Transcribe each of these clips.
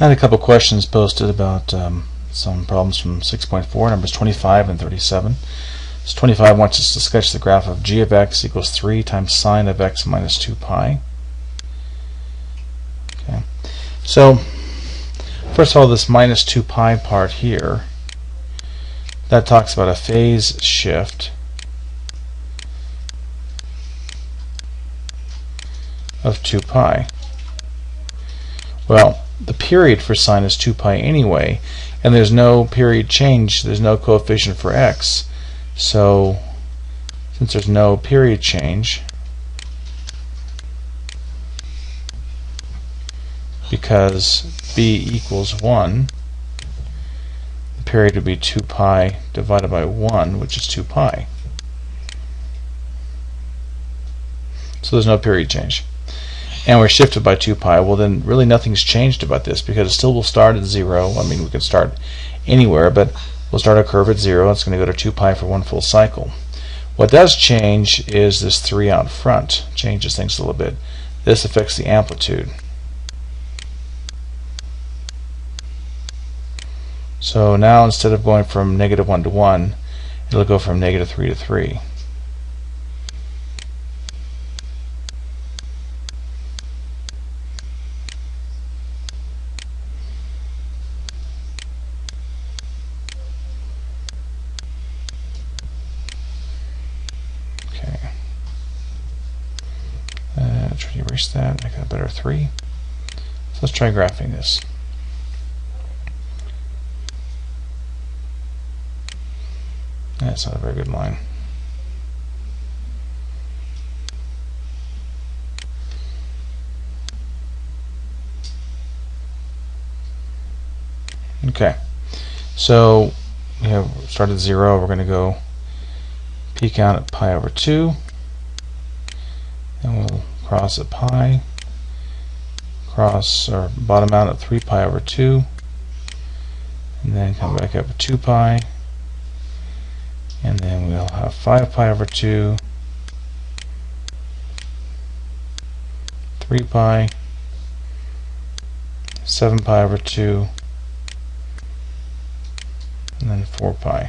I had a couple questions posted about some problems from 6.4, numbers 25 and 37. So 25 wants us to sketch the graph of g of x equals 3 times sine of x minus 2 pi. Okay. So first of all, this minus 2 pi part here, that talks about a phase shift of 2 pi. Well, the period for sine is 2 pi anyway, and there's no period change, there's no coefficient for x. So since there's no period change, because b equals 1, the period would be 2 pi divided by 1, which is 2 pi. So there's no period change. And we're shifted by 2 pi. Well, then really nothing's changed about this, because it still will start at 0. I mean, we can start anywhere, but we'll start a curve at 0. It's going to go to 2 pi for one full cycle. What does change is this 3 out front. Changes things a little bit. This affects the amplitude. So now instead of going from -1 to 1, it'll go from -3 to 3. Try to erase that, make that a better 3. So let's try graphing this. That's not a very good line. Okay, so we have started at 0. We're going to go peak out at pi over 2, and we'll cross at pi, cross or bottom out at 3 pi over 2, and then come back up at 2 pi, and then we'll have 5 pi over 2, 3 pi, 7 pi over 2, and then 4 pi.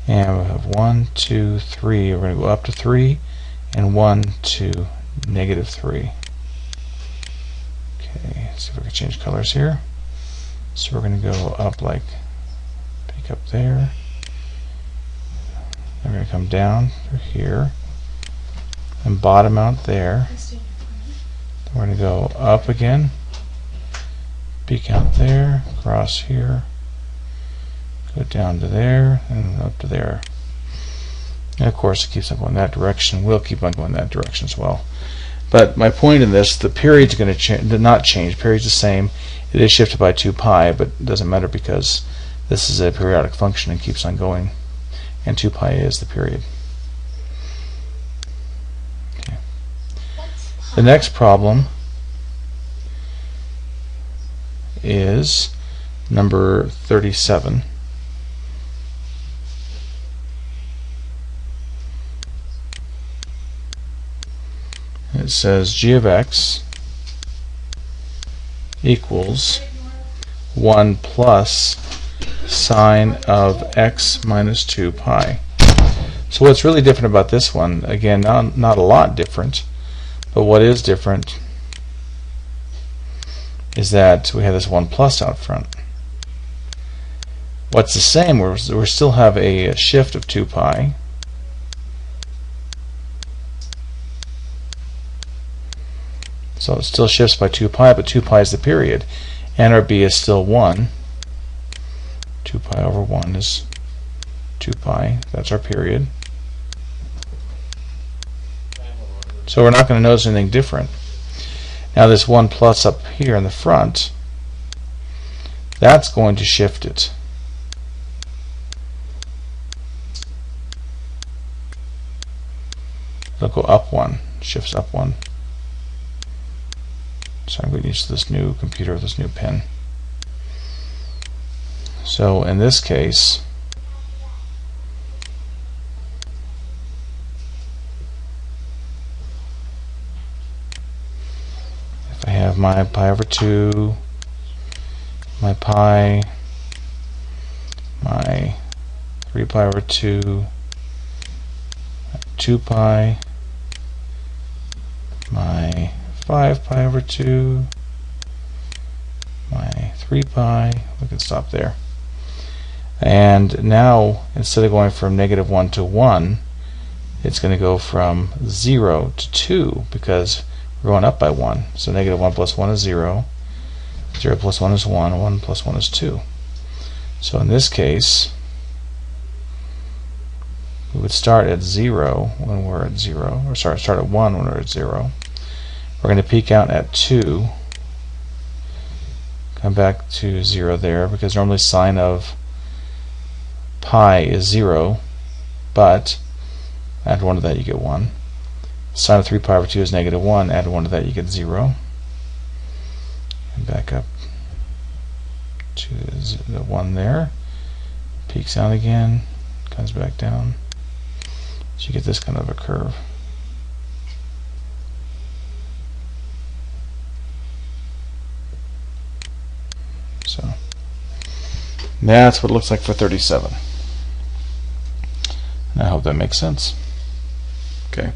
And we'll have 1, 2, 3. We're going to go up to 3, and 1 to -3. Okay, let's see if we can change colors here. So we're going to go up like, peak up there. Then we're going to come down through here and bottom out there. Then we're going to go up again, peak out there, cross here, go down to there, and up to there. And of course it keeps on going that direction. We'll keep on going that direction as well. But my point in this, the period's going to not change. Period's the same. It is shifted by 2 pi, but it doesn't matter because this is a periodic function and keeps on going. And 2 pi is the period. Okay. The next problem is number 37. It says g of x equals 1 plus sine of x minus 2 pi. So what's really different about this one, again, not a lot different, but what is different is that we have this 1 plus out front. What's the same, we still have a shift of 2 pi. So it still shifts by 2 pi, but 2 pi is the period. And our b is still 1. 2 pi over 1 is 2 pi. That's our period. So we're not going to notice anything different. Now this 1 plus up here in the front, that's going to shift it. It'll go up 1, shifts up 1. So I'm going to use this new computer, this new pen. So in this case, if I have have my pi over 2, my pi, my 3 pi over 2, 2 pi, my 5 pi over 2, my 3 pi. We can stop there. And now, instead of going from -1 to 1, it's going to go from 0 to 2 because we're going up by 1. So -1 plus 1 is 0. 0 plus 1 is 1. 1 plus 1 is 2. So in this case, we would start at 0 when we're at 0, or start at 1 when we're at 0. We're going to peak out at 2. Come back to 0 there, because normally sine of pi is 0, but add 1 to that, you get 1. Sine of 3 pi over 2 is -1. Add 1 to that, you get 0. And back up to the 1 there. Peaks out again, comes back down. So you get this kind of a curve. So that's what it looks like for 37. And I hope that makes sense. Okay.